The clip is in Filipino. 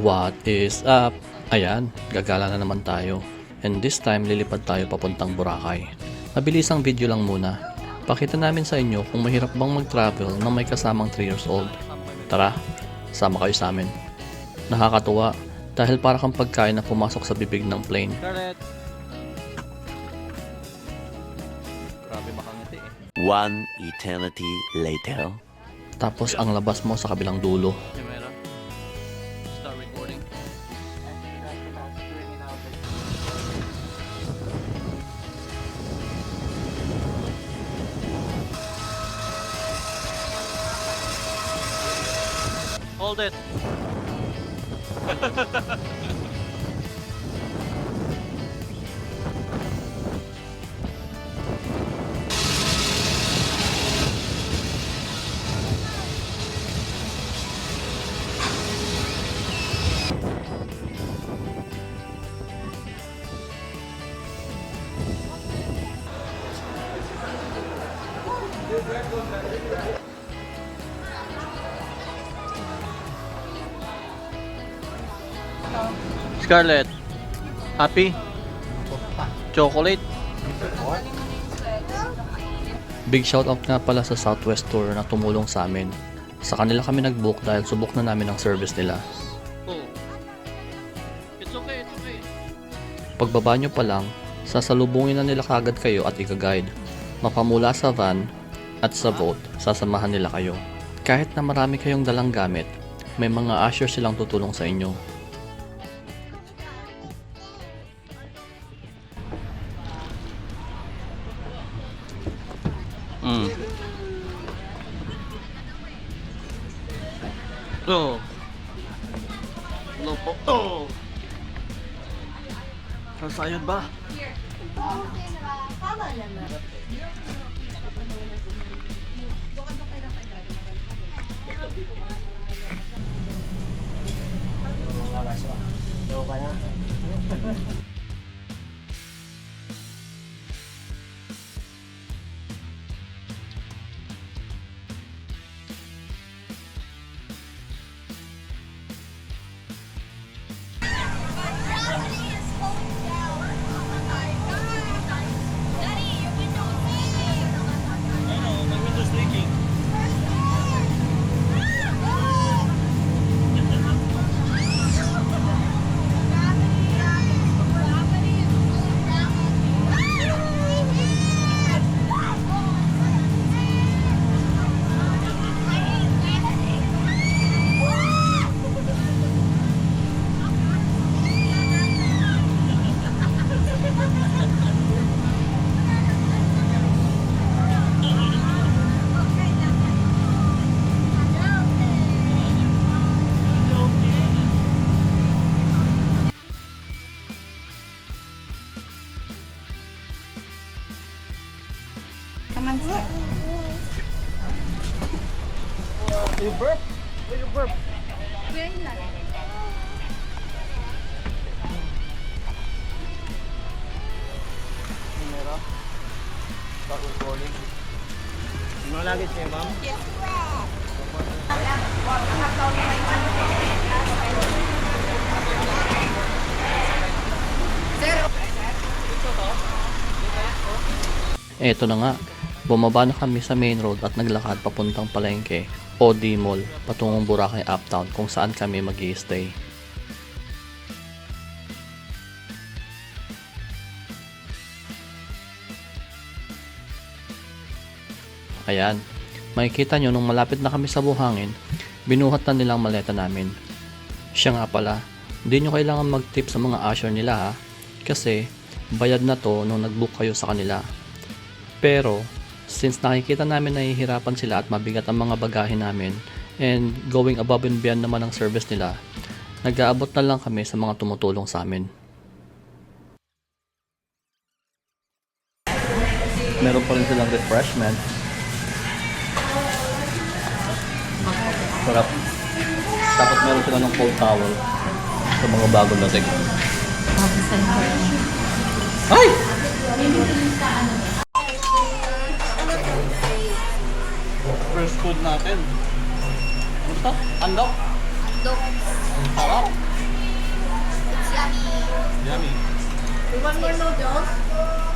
What is up? Ayan, gagala na naman tayo. And this time, lilipad tayo papuntang Boracay. Mabilisang video lang muna. Pakita namin sa inyo kung mahirap bang mag-travel na may kasamang 3 years old. Tara, sama kayo sa amin. Nakakatuwa dahil para kang pagkain na pumasok sa bibig ng plane. Scarlett! Grabe makangiti eh. One eternity later. Tapos ang labas mo sa kabilang dulo. Camera. Start recording. Hold it! Scarlett, happy? Chocolate? Big shoutout nga pala sa Southwest Tour na tumulong sa amin. Sa kanila kami nag-book dahil subok na namin ang service nila. Oh. It's okay, it's okay. Pagbaba nyo pa lang, sasalubungin na nila kagad kayo at ika-guide. Mapamula sa van at sa boat, sasamahan nila kayo. Kahit na marami kayong dalang gamit, may mga usher silang tutulong sa inyo. Oh. Hello po. Oh. Kasayad ba? Come on, sir. You burp? Where you burp? Where is that? Camera. Start recording. Ano lagi siya, ma'am? Yes, Eto na nga, bumaba na kami sa main road at naglakad papuntang Palengke o D-Mall patungong Boracay Uptown kung saan kami mag-i-stay. Ayan, makikita nyo nung malapit na kami sa buhangin, binuhat na nilang maleta namin. Siya nga pala, hindi nyo kailangan mag-tip sa mga usher nila ha, kasi bayad na to nung nag-book kayo sa kanila. Pero, since nakikita namin nahihirapan sila at mabigat ang mga bagahe namin and going above and beyond naman ang service nila, nag-aabot na lang kami sa mga tumutulong sa amin. Meron pa rin silang refreshment. Sarap. Tapos meron sila ng cold towel sa mga bagong dating. Ay! First food natin. Ano to? Andok? Andok. Ang sarap. Yummy. You want more noodles?